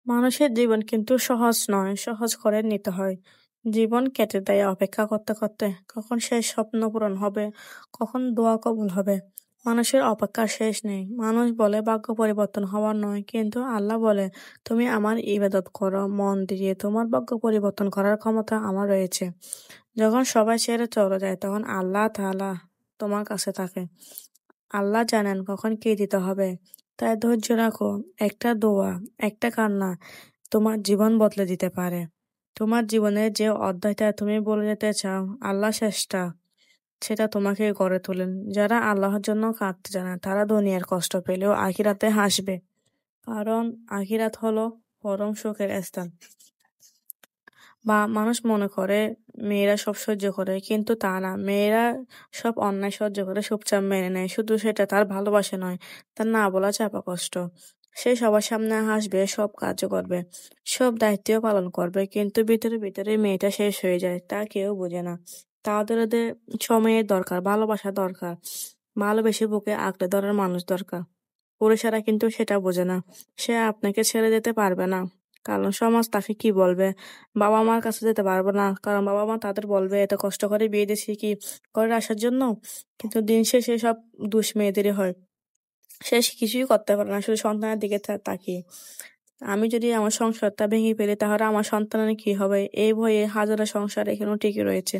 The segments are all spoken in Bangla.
মানুষের জীবন কিন্তু সহজ নয়, সহজ করে নিতে হয়। জীবন কেটে দেয় অপেক্ষা করতে করতে। কখন সেই স্বপ্ন পূরণ হবে, কখন দোয়া কবুল হবে। মানুষের অপেক্ষার শেষ নেই। মানুষ বলে ভাগ্য পরিবর্তন হওয়ার নয়, কিন্তু আল্লাহ বলে তুমি আমার ইবাদত করো মন দিয়ে, তোমার ভাগ্য পরিবর্তন করার ক্ষমতা আমার রয়েছে। যখন সবাই ছেড়ে চলে যায় তখন আল্লাহ তাআলা তোমার কাছে থাকে। আল্লাহ জানেন কখন কি দিতে হবে। তাই ধৈর্য রাখো। একটা দোয়া, একটা কান্না তোমার জীবন বদলে দিতে পারে। তোমার জীবনের যে অধ্যায়টা তুমি বলে যেতে চাও, আল্লাহ শেষটা সেটা তোমাকে গড়ে তোলেন। যারা আল্লাহর জন্য কাঁদতে জানে তারা দুনিয়ার কষ্ট পেলেও আখিরাতে হাসবে। কারণ আখিরাত হলো পরম সুখের স্থান। বা মানুষ মনে করে মেয়েরা সব সহ্য করে, কিন্তু তা না। মেয়েরা সব অন্যায় সহ্য করে চুপচাপ মেনে নেয়, শুধু সেটা তার ভালোবাসা নয়, তার না বলা চাপা কষ্ট। সে সবার সামনে হাসবে, সব কাজ করবে, সব দায়িত্ব পালন করবে, কিন্তু ভিতরে ভিতরে মেয়েটা শেষ হয়ে যায়, তা কেউ বোঝে না। তাদের ওদের সময়ের দরকার, ভালোবাসা দরকার, ভালোবেসে বুকে আঁকড়ে ধরার মানুষ দরকার। পুরুষেরা কিন্তু সেটা বোঝে না। সে আপনাকে ছেড়ে যেতে পারবে না, কারণ সমাজ তাকে কি বলবে। বাবা মার কাছে যেতে পারবে না, কারণ বাবা মা তাদের বলবে এত কষ্ট করে বিয়ে দিয়েছি কি করে আসার জন্য। কিন্তু দিন শেষে সব দুষ মেয়েদেরই হয়। সে কিছুই করতে পারে না, শুধু সন্তানের দিকে তাকিয়ে। আমি যদি আমার সংসারটা ভেঙে ফেলি তাহলে আমার সন্তানের কি হবে, এই ভয়ে হাজারো সংসার এখনো টিকে রয়েছে।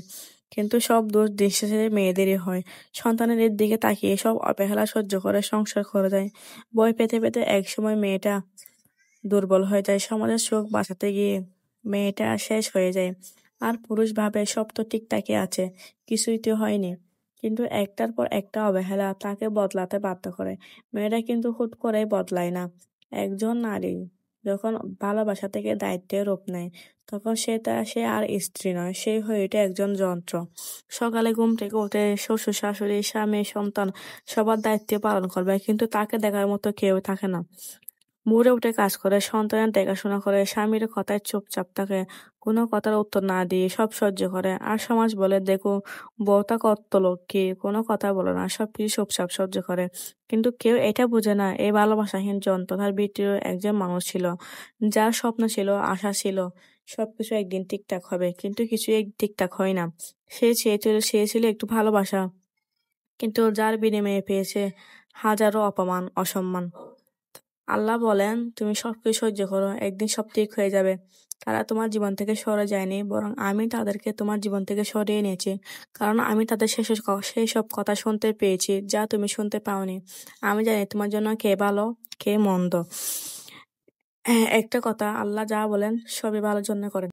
কিন্তু সব দোষ দিন শেষে মেয়েদেরই হয়। সন্তানের এর দিকে তাকিয়ে সব অবহেলা সহ্য করে সংসার করে যায়। ভয় পেতে পেতে একসময় মেয়েটা দুর্বল হয়ে যায়, সমাজের চোখ বাঁচাতে গিয়ে মেয়েটা শেষ হয়ে যায়। আর পুরুষ ভাবে সব তো ঠিকঠাকই আছে, কিছুই তো হয়নি। কিন্তু একটার পর একটা অবহেলা তাকে বদলাতে বাধ্য করে। মেয়েরা কিন্তু হুট করে বদলায় না। একজন নারী যখন ভালোবাসা থেকে দায়িত্বের রূপ নেয়, তখন সে আর স্ত্রী নয়, সে হয়ে ওঠে একজন যন্ত্র। সকালে ঘুম থেকে উঠে শ্বশুর শাশুড়ি স্বামী সন্তান সবার দায়িত্ব পালন করবে, কিন্তু তাকে দেখার মতো কেউ থাকে না। ভোরে উঠে কাজ করে, সন্তানের দেখাশোনা করে, স্বামীর কথায় চুপচাপ থাকে, কোনো কথার উত্তর না দিয়ে সব সহ্য করে। আর সমাজ বলে দেখো, বউটা কত লক্ষ্মী, কোনো কথা বলে না, সবকিছু চুপচাপ সহ্য করে। কিন্তু কেউ এটা বোঝে না, এই ভালোবাসাহীন যন্ত্র তার ভিতরে একজন মানুষ ছিল, যার স্বপ্ন ছিল, আশা ছিল সবকিছু একদিন ঠিকঠাক হবে, কিন্তু কিছুই ঠিকঠাক হয় না। সে ছিল একটু ভালোবাসা, কিন্তু যার বিনিময়ে পেয়েছে হাজারো অপমান অসম্মান। আল্লাহ বলেন তুমি সবকিছু সহ্য করো, একদিন সব ঠিক হয়ে যাবে। তারা তোমার জীবন থেকে সরে যায়নি, বরং আমি তাদেরকে তোমার জীবন থেকে সরিয়ে নিয়েছি। কারণ আমি তাদের সেই সব কথা শুনতে পেয়েছি যা তুমি শুনতে পাওনি। আমি জানি তোমার জন্য কে ভালো, কে মন্দ। হ্যাঁ, একটা কথা, আল্লাহ যা বলেন সবই ভালোর জন্য করেন।